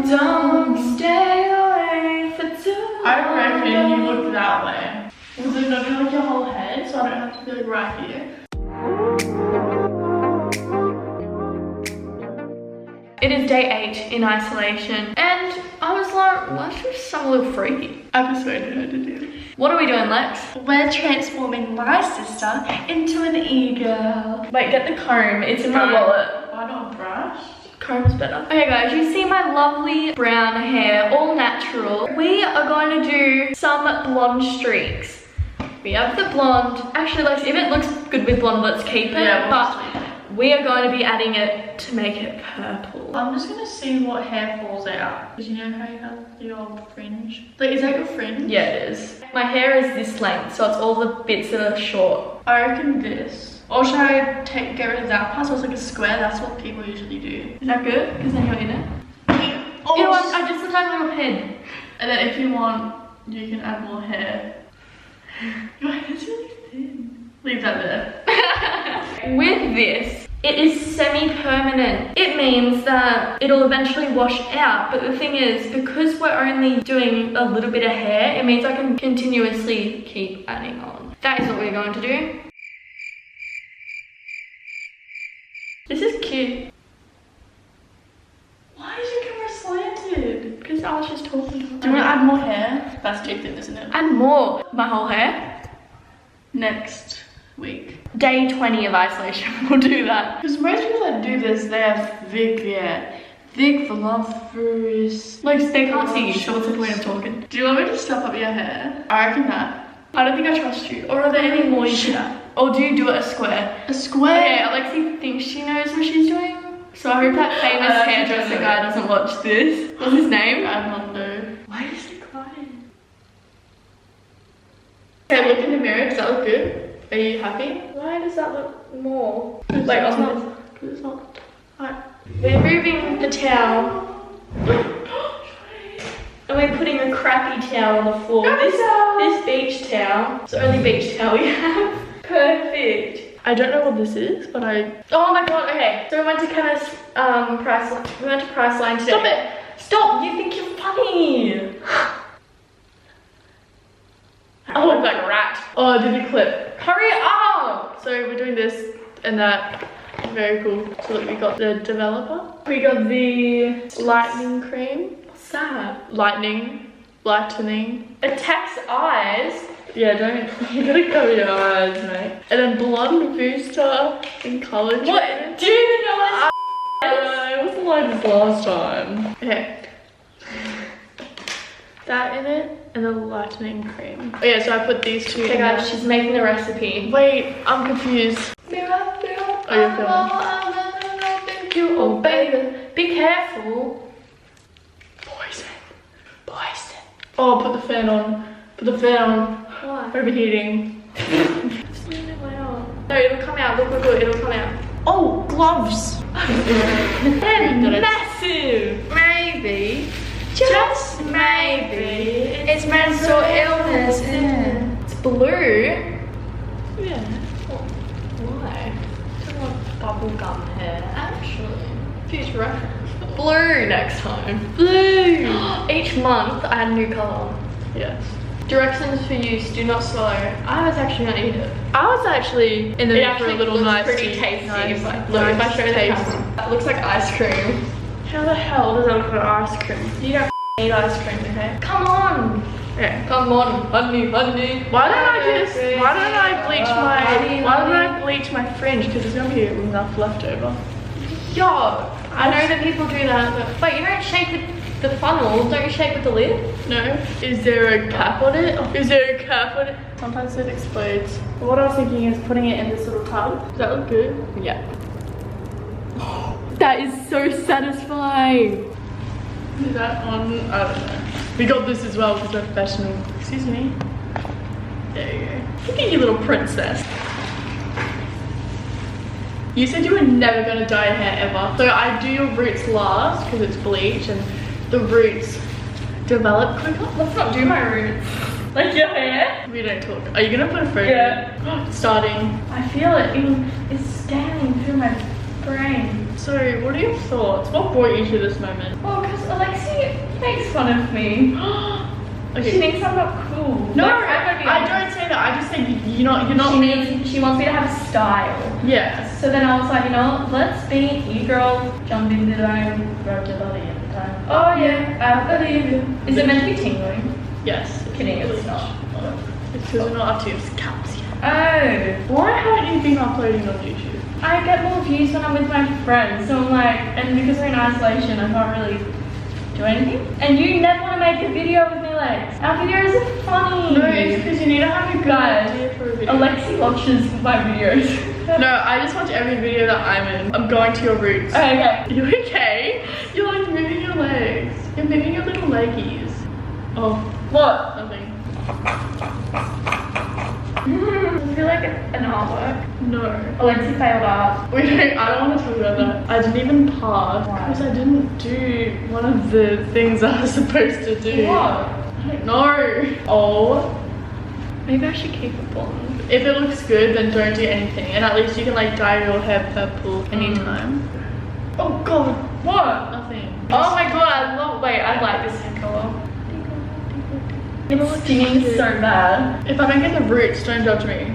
Don't stay away for too long. I reckon you look that way. Because they're not doing like your whole head, so I don't have to be like right here. It is day 8 in isolation, and I was like, why should we sound a little freaky? I persuaded her to do it. What are we doing, Lex? We're transforming my sister into an e-girl. Wait, get the comb. It's in my wallet. Why not a brush? Comb's better. Okay guys, you see my lovely brown hair, all natural. We are going to do some blonde streaks. We have the blonde. Actually, Lex, if it looks good with blonde, let's keep it. Yeah, but we are going to be adding it to make it purple. I'm just gonna see what hair falls out. Because you know how you have your fringe? Like, is that your fringe? Yeah, it is. My hair is this length, so it's all the bits that are short. I reckon this. Or should I get rid of that part so it's like a square? That's what people usually do. Is that good? Because then you're in it. Oh, You know what? I just looked like your head. And then if you want, you can add more hair. Your hair's really thin. Leave that there. With this, it is semi-permanent. It means that it'll eventually wash out, but the thing is, because we're only doing a little bit of hair, it means I can continuously keep adding on. That is what we're going to do. This is cute. Why is your camera slanted? Because I was just talking. Do you want to add more hair? That's too thin, isn't it? And more. My whole hair. Next week. Day 20 of isolation, we'll do that. Because most people that do this, they have thick hair. Thick, voluptuous. Like, they can't see you, so what's the point of talking? Do you want me to stuff up your hair? I reckon that. I don't think I trust you. Or are there any more you should add? Or do you do it a square? A square? Yeah, Alexi thinks she knows what she's doing. So I hope that famous hairdresser guy doesn't watch this. What's his name? Armando. Why is he crying? Okay, look in the mirror. Does that look good? Are you happy? Why does that look more? Like, it's not. It's not. Alright. We're moving the towel. And we're putting a crappy towel on the floor. This beach towel. It's the only beach towel we have. Perfect. I don't know what this is, but Oh my god, okay. So we went to Chemist Priceline. We went to Priceline today. Stop it! Stop! You think you're funny! I look like a rat. Oh, I did a clip. Hurry up! So we're doing this and that. Very cool. So look, we got the developer. We got the lightning cream. What's that? Lightning. Attacks eyes. Yeah, don't. You gotta cover your eyes, mate. And then blonde booster in color. What? Do you even know what it was the lightest last time. Okay. That in it and the lightening cream. Oh yeah, so I put these two. Okay guys, she's making the recipe. Wait, I'm confused. Oh, you're filming. Oh baby, be careful. Poison. Oh, put the fan on. Why? Overheating. No, it'll come out. Look, it'll come out. Oh, gloves. They're massive. Maybe, just maybe, it's mental illness, isn't it? It's blue. Yeah. Why? I want bubblegum hair, actually. Future reference. Blue next time. Blue. Each month I add a new colour. Yes. Directions for use: do not swallow. I was actually gonna eat it. I was actually in the mood for a little nice pretty tasty. Nice, Look, if I show the taste. camera, that looks like ice cream. How the hell does that look like ice cream? You don't eat ice cream, okay? Come on. Okay. Come on, honey. Why don't I bleach my fringe? Because there's gonna be enough left over. Yo, I know that people do that, but wait, you don't shake with the funnel, don't you shake with the lid? No. Is there a cap on it? Sometimes it explodes. What I was thinking is putting it in this little tub. Does that look good? Yeah. That is so satisfying. Is that on? I don't know. We got this as well because we're professional. Excuse me. There you go. Look at you, little princess. You said you were never going to dye your hair ever. So I do your roots last because it's bleach and the roots develop quicker. Let's not do my roots. Like your hair? We don't talk. Are you going to put a photo? Yeah. Starting. I feel it. It's scanning through my brain. So what are your thoughts? What brought you to this moment? Well, because Alexi fun of me. Okay. She thinks I'm not cool. No, Like, I don't say that. I just say you're not. She wants me to have style. Yeah. So then I was like, you know what, let's be e-girl, jump into the room, rub your body at the time. Oh yeah, I believe you. Is it meant to be tingling? Yes. Kidding, it's not. It's because we're not up to caps yet. Oh. Why haven't you been uploading on YouTube? I get more views when I'm with my friends, so I'm like, and because we're in isolation, I can't really do anything. And you never want to make a video with me legs. Our videos are funny. No, it's because you need to have a good idea for a video. Alexi watches my videos. No, I just watch every video that I'm in. I'm going to your roots. Okay. You okay? You're like moving your legs. You're moving your little leggies. Oh, What? nothing. I feel like an artwork. No. Alexi failed art. I don't want to talk about that. I didn't even pass because I didn't do one of the things I was supposed to do. What? I don't know. Oh. Maybe I should keep it blonde. If it looks good, then don't do anything. And at least you can like dye your hair purple anytime. Oh god. What? Nothing. Oh my god, I like this hair color. It's stinging so bad. If I don't get the roots, don't judge me.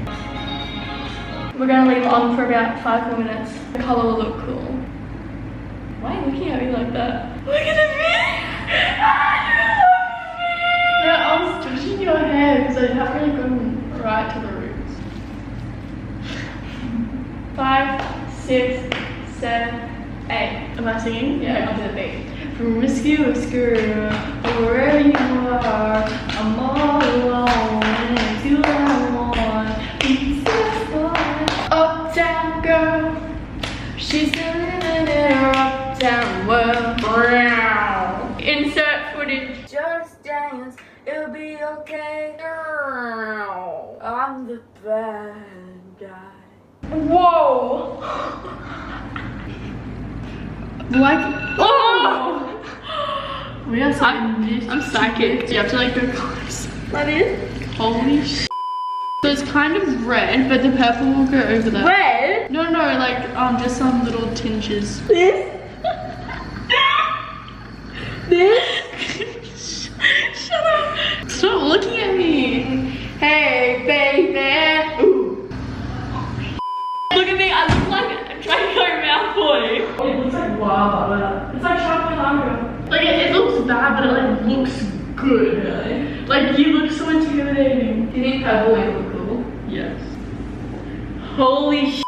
We're gonna leave it on for about 5 more minutes. The color will look cool. Why are you looking at me like that? Look at the Yeah, I was judging your hair because I haven't really gone right to the roots. 5, 6, 7, 8. Am I singing? Yeah, I'll do the beat. Promiscuous girl, wherever you are, I'm all alone, and it's you I want. It's just one uptown girl, she's living in her uptown world. Insert footage. Just dance, it'll be okay. Girl, I'm the bad guy. Whoa! Like, Oh! we are so I'm psychic. You have to like go close. That is Holy sh. So it's kind of red, but the purple will go over that. red. No, like just some little tinges. This. This. Shut up! Stop looking at me. Hey, baby. Ooh. Look at me. I look like Draco Malfoy. It looks like lava. It's like chocolate lava. Like it looks bad, but it like looks good. Really? Like you look so intimidating. Do you think purple will look cool? Yes. Holy sh!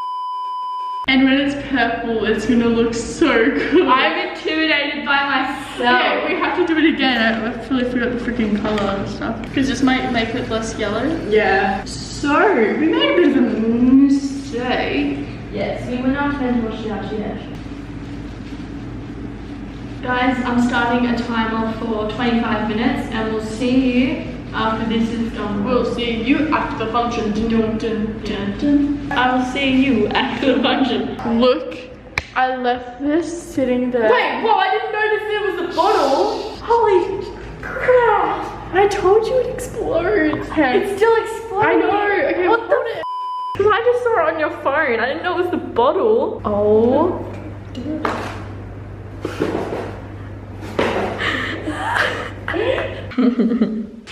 And when it's purple, it's gonna look so cool. I'm intimidated by myself. Okay, we have to do it again. I really forgot the freaking color and stuff. Because this might make it less yellow. Yeah. So, we made a bit of a mistake. Yes, we were not meant to wash it out yet. Guys, I'm starting a timer for 25 minutes and we'll see you after this is done. We'll see you after the function. Dun, dun, dun, dun, dun. I'll see you after the function. Look, I left this sitting there. Wait, whoa, I didn't notice there was a bottle. Holy crap. I told you it explodes. Okay. It's still exploding. I know. Okay, What hold the it. Because I just saw it on your phone. I didn't know it was the bottle. Oh.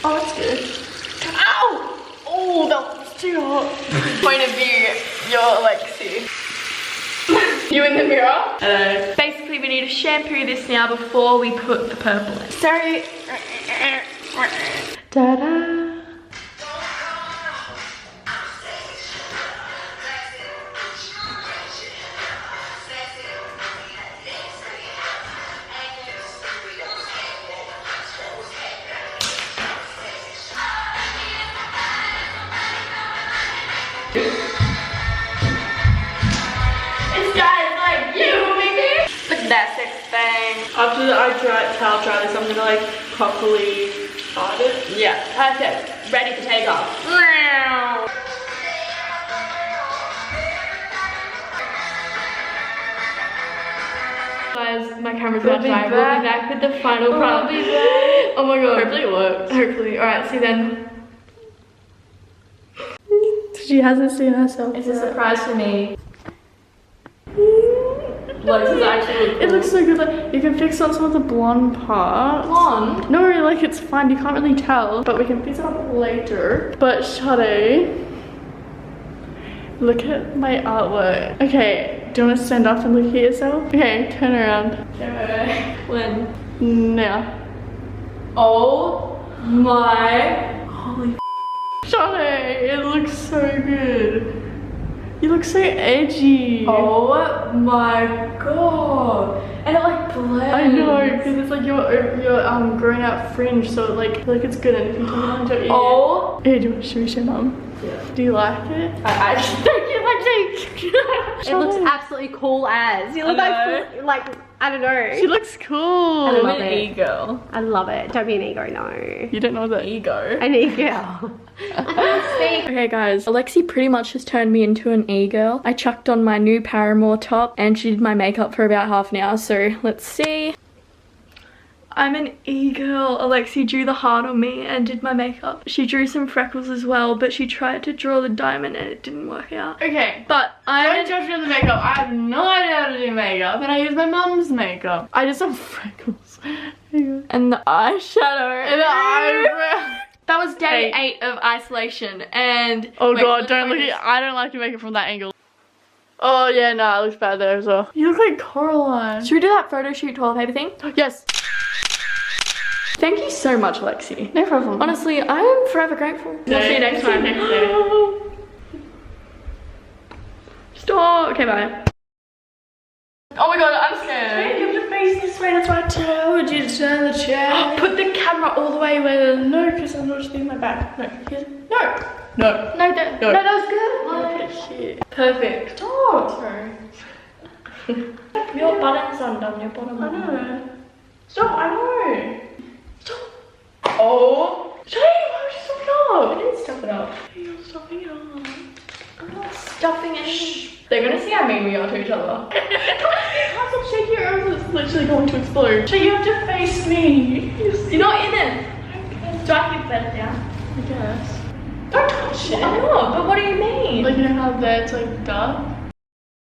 Oh, it's good. Ow! Oh, that was too hot. Point of view, you're Alexi. You in the mirror? Basically, we need to shampoo this now before we put the purple in. Sorry. Ta-da. That sex thing. After I towel dry this, I'm gonna like properly start it. Yeah, perfect. Ready for takeoff. Guys, my camera's about to die. We'll be back with the final product. Oh my god. Hopefully it works. Hopefully. Alright, see you then. She hasn't seen herself. It's a surprise for me. Like, this is actually really cool. It looks so good. Like, you can fix on some of the blonde parts. Blonde? No, like it's fine. You can't really tell, but we can fix it up later. But Shadae, look at my artwork. Okay, do you want to stand up and look at yourself? Okay, turn around. When? Now. Oh my. Holy. Shadae, it looks so good. You look so edgy. Oh my god. And it like blends. I know, because it's like your grown out fringe, so it like I feel like it's good. And if you come around your ear. Oh. Hey, should we show mum? Yeah. Do you like it? I actually don't get my cheek. It looks absolutely cool as. You look like I don't know. She looks cool. I I'm love an it. e-girl. I love it. Don't be an ego, no. You don't know that ego. An e-girl. Okay guys, Alexi pretty much just turned me into an e-girl. I chucked on my new Paramore top and she did my makeup for about half an hour, so let's see. I'm an e-girl. Alexi drew the heart on me and did my makeup. She drew some freckles as well, but she tried to draw the diamond and it didn't work out. Okay, but don't judge me on the makeup. I have no idea how to do makeup and I use my mum's makeup. I did some freckles. And the eyeshadow. And the eyebrow. That was day 8 of isolation and oh god, don't look at, I don't like your makeup from that angle. Oh yeah, no, it looks bad there as well. You look like Coraline. Should we do that photo shoot toilet paper thing? Yes. Thank you so much, Alexi. No problem. Honestly, I am forever grateful. We'll see you next time. Stop. Okay, bye. Oh my god, I'm scared. You have to face this way, that's why I told you to turn the chair. Put the camera all the way where the... No, because I'm not just leaving my back. No, here. No. No, that was good. Put it here. Perfect. Stop. Sorry. Your button's undone, your bottom. I know. Stop, I know. Stop. Oh. Shane, why would you stop it I up? didn't stop it up. You're stopping it up. I'm not stuffing anything. They're gonna see how mean we are to each other. Can't stop shaking your arms, it's literally going to explode. So you have to face me. You're not in it. Do I keep that down? I guess. Don't touch it. I'm not, but what do you mean? Like, you know how there it's like dark?